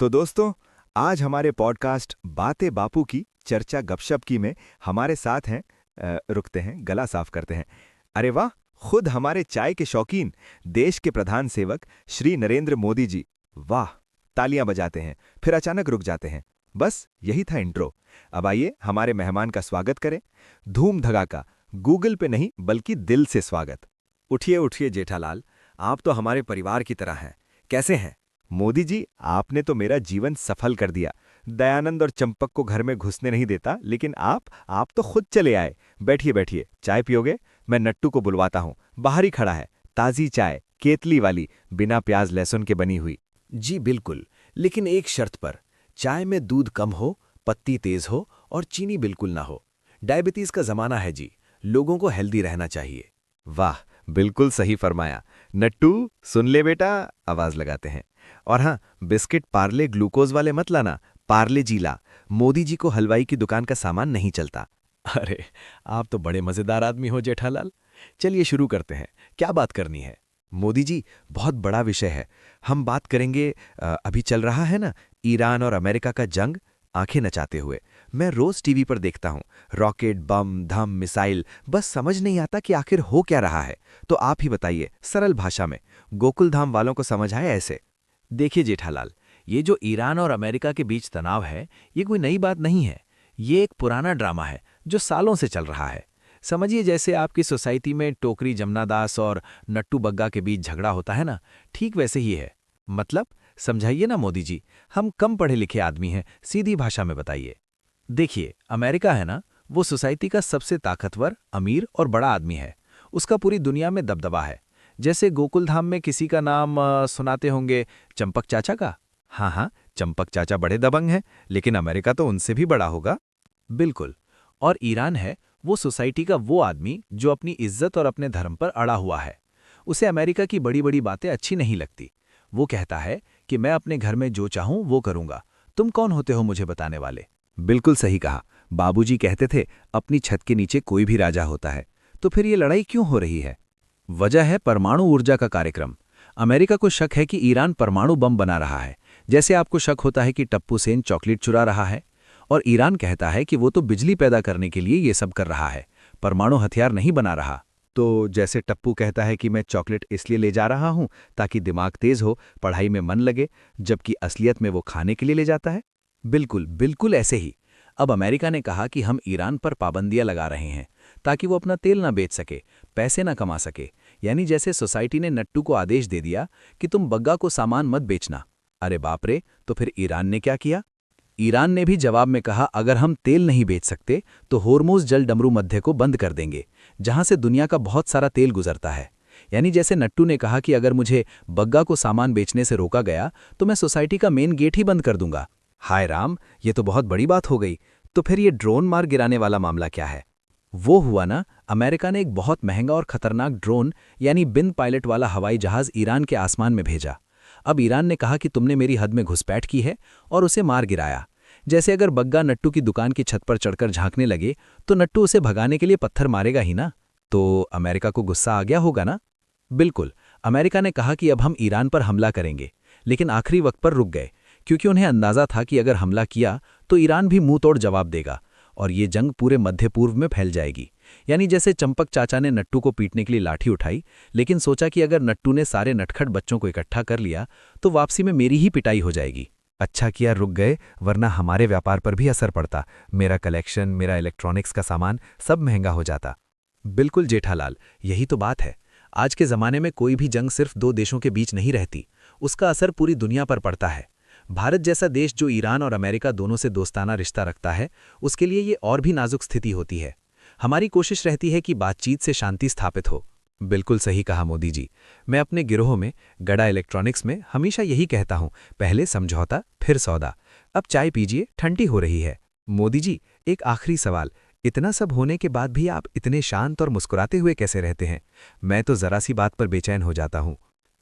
तो दोस्तों, आज हमारे पॉडकास्ट बातें बापू की चर्चा गपशप की में हमारे साथ हैं। रुकते हैं, गला साफ करते हैं। अरे वाह, खुद हमारे चाय के शौकीन, देश के प्रधान सेवक श्री नरेंद्र मोदी जी। वाह, तालियां बजाते हैं, फिर अचानक रुक जाते हैं। बस यही था इंट्रो। अब आइए हमारे मेहमान का स्वागत करें। धूम धड़ाका, गूगल पे नहीं बल्कि दिल से स्वागत। उठिए उठिए जेठालाल, आप तो हमारे परिवार की तरह हैं। कैसे हैं? मोदी जी, आपने तो मेरा जीवन सफल कर दिया। दयानंद और चंपक को घर में घुसने नहीं देता, लेकिन आप तो खुद चले आए। बैठिए बैठिए, चाय पियोगे? मैं नट्टू को बुलवाता हूँ, बाहर ही खड़ा है। ताज़ी चाय, केतली वाली, बिना प्याज लहसुन के बनी हुई। जी बिल्कुल, लेकिन एक शर्त पर। चाय में दूध कम हो, पत्ती तेज हो और चीनी बिल्कुल ना हो। डायबिटीज का जमाना है जी, लोगों को हेल्दी रहना चाहिए। वाह, बिल्कुल सही फरमाया। नट्टू, सुन ले बेटा, आवाज लगाते हैं। और हाँ, बिस्किट पार्ले ग्लूकोज वाले मत लाना, पार्ले जी ला। मोदी जी को हलवाई की दुकान का सामान नहीं चलता। अरे, आप तो बड़े मजेदार आदमी हो जेठालाल। चलिए शुरू करते हैं, क्या बात करनी है? मोदी जी, बहुत बड़ा विषय है। हम बात करेंगे, अभी चल रहा है ना, ईरान और अमेरिका का जंग, आंखें नचाते हुए। मैं रोज टीवी पर देखता हूँ, रॉकेट, बम, धम, मिसाइल, बस समझ नहीं आता कि आखिर हो क्या रहा है। तो आप ही बताइए, सरल भाषा में, गोकुल धाम वालों को समझ आए ऐसे। देखिए जेठालाल, ये जो ईरान और अमेरिका के बीच तनाव है, ये कोई नई बात नहीं है। ये एक पुराना ड्रामा है जो सालों से चल रहा है। समझिए जैसे आपकी सोसाइटी में टोकरी जमनादास और नट्टू बग्गा के बीच झगड़ा होता है ना, ठीक वैसे ही है। मतलब समझाइए ना मोदी जी, हम कम पढ़े लिखे आदमी हैं, सीधी भाषा में बताइए। देखिए, अमेरिका है ना, वो सोसाइटी का सबसे ताकतवर, अमीर और बड़ा आदमी है। उसका पूरी दुनिया में दबदबा है। जैसे गोकुलधाम में किसी का नाम सुनाते होंगे, चंपक चाचा का। हाँ हाँ, चंपक चाचा बड़े दबंग हैं, लेकिन अमेरिका तो उनसे भी बड़ा होगा। बिल्कुल। और ईरान है वो सोसाइटी का वो आदमी जो अपनी इज्जत और अपने धर्म पर अड़ा हुआ है। उसे अमेरिका की बड़ी बड़ी बातें अच्छी नहीं लगती। वो कहता है कि मैं अपने घर में जो चाहूं वो करूंगा, तुम कौन होते हो मुझे बताने वाले। बिल्कुल सही कहा। बाबूजी कहते थे, अपनी छत के नीचे कोई भी राजा होता है। तो फिर ये लड़ाई क्यों हो रही है? वजह है परमाणु ऊर्जा का कार्यक्रम। अमेरिका को शक है कि ईरान परमाणु बम बना रहा है, जैसे आपको शक होता है कि टप्पू सेन चॉकलेट चुरा रहा है। और ईरान कहता है कि वो तो बिजली पैदा करने के लिए ये सब कर रहा है, परमाणु हथियार नहीं बना रहा। तो जैसे टप्पू कहता है कि मैं चॉकलेट इसलिए ले जा रहा हूं ताकि दिमाग तेज हो, पढ़ाई में मन लगे, जबकि असलियत में वो खाने के लिए ले जाता है। बिल्कुल बिल्कुल ऐसे ही। अब अमेरिका ने कहा कि हम ईरान पर पाबंदियां लगा रहे हैं ताकि वो अपना तेल ना बेच सके, पैसे ना कमा सके। यानी जैसे सोसाइटी ने नट्टू को आदेश दे दिया कि तुम बग्गा को सामान मत बेचना। अरे बाप रे, तो फिर ईरान ने क्या किया? ईरान ने भी जवाब में कहा, अगर हम तेल नहीं बेच सकते तो होर्मुज जल डमरू मध्य को बंद कर देंगे, जहां से दुनिया का बहुत सारा तेल गुजरता है। यानी जैसे नट्टू ने कहा कि अगर मुझे बग्गा को सामान बेचने से रोका गया तो मैं सोसाइटी का मेन गेट ही बंद कर दूंगा। हाय राम, ये तो बहुत बड़ी बात हो गई। तो फिर ये ड्रोन मार गिराने वाला मामला क्या है? वो हुआ ना, अमेरिका ने एक बहुत महंगा और खतरनाक ड्रोन यानी बिन पायलट वाला हवाई जहाज ईरान के आसमान में भेजा। अब ईरान ने कहा कि तुमने मेरी हद में घुसपैठ की है और उसे मार गिराया। जैसे अगर बग्गा नट्टू की दुकान की छत पर चढ़कर झांकने लगे तो नट्टू उसे भगाने के लिए पत्थर मारेगा ही ना। तो अमेरिका को गुस्सा आ गया होगा ना। बिल्कुल, अमेरिका ने कहा कि अब हम ईरान पर हमला करेंगे, लेकिन आखिरी वक्त पर रुक गए, क्योंकि उन्हें अंदाजा था कि अगर हमला किया तो ईरान भी मुंह तोड़ जवाब देगा और ये जंग पूरे मध्य पूर्व में फैल जाएगी। यानी जैसे चंपक चाचा ने नट्टू को पीटने के लिए लाठी उठाई, लेकिन सोचा कि अगर नट्टू ने सारे नटखट बच्चों को इकट्ठा कर लिया तो वापसी में मेरी ही पिटाई हो जाएगी। अच्छा किया रुक गए, वरना हमारे व्यापार पर भी असर पड़ता। मेरा कलेक्शन, मेरा इलेक्ट्रॉनिक्स का सामान सब महंगा हो जाता। बिल्कुल जेठालाल, यही तो बात है। आज के ज़माने में कोई भी जंग सिर्फ दो देशों के बीच नहीं रहती, उसका असर पूरी दुनिया पर पड़ता है। भारत जैसा देश जो ईरान और अमेरिका दोनों से दोस्ताना रिश्ता रखता है, उसके लिए ये और भी नाजुक स्थिति होती है। हमारी कोशिश रहती है कि बातचीत से शांति स्थापित हो। बिल्कुल सही कहा मोदी जी। मैं अपने गिरोह में, गड़ा इलेक्ट्रॉनिक्स में हमेशा यही कहता हूँ, पहले समझौता फिर सौदा। अब चाय पीजिए, ठंडी हो रही है। मोदी जी, एक आखिरी सवाल, इतना सब होने के बाद भी आप इतने शांत और मुस्कुराते हुए कैसे रहते हैं? मैं तो जरा सी बात पर बेचैन हो जाता हूँ।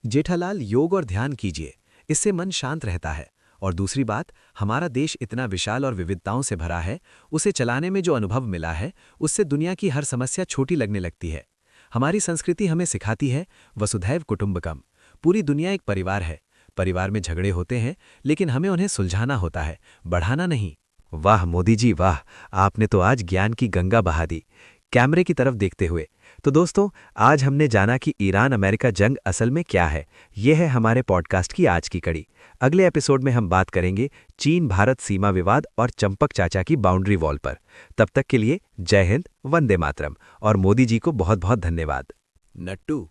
जेठालाल, योग और ध्यान कीजिए, इससे मन शांत रहता है। और दूसरी बात, हमारा देश इतना विशाल और विविधताओं से भरा है, उसे चलाने में जो अनुभव मिला है उससे दुनिया की हर समस्या छोटी लगने लगती है। हमारी संस्कृति हमें सिखाती है वसुधैव कुटुंबकम, पूरी दुनिया एक परिवार है। परिवार में झगड़े होते हैं, लेकिन हमें उन्हें सुलझाना होता है, बढ़ाना नहीं। वाह मोदी जी वाह, आपने तो आज ज्ञान की गंगा बहा दी। कैमरे की तरफ देखते हुए तो दोस्तों, आज हमने जाना कि ईरान अमेरिका जंग असल में क्या है। यह है हमारे पॉडकास्ट की आज की कड़ी। अगले एपिसोड में हम बात करेंगे चीन भारत सीमा विवाद और चंपक चाचा की बाउंड्री वॉल पर। तब तक के लिए जय हिंद, वंदे मातरम, और मोदी जी को बहुत बहुत धन्यवाद। नट्टू,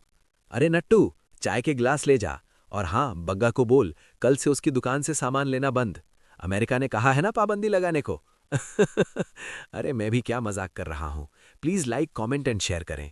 अरे नट्टू, चाय के गिलास ले जा। और हाँ, बग्गा को बोल कल से उसकी दुकान से सामान लेना बंद। अमेरिका ने कहा है ना पाबंदी लगाने को। अरे मैं भी क्या मजाक कर रहा हूँ। Please like, comment and share करें।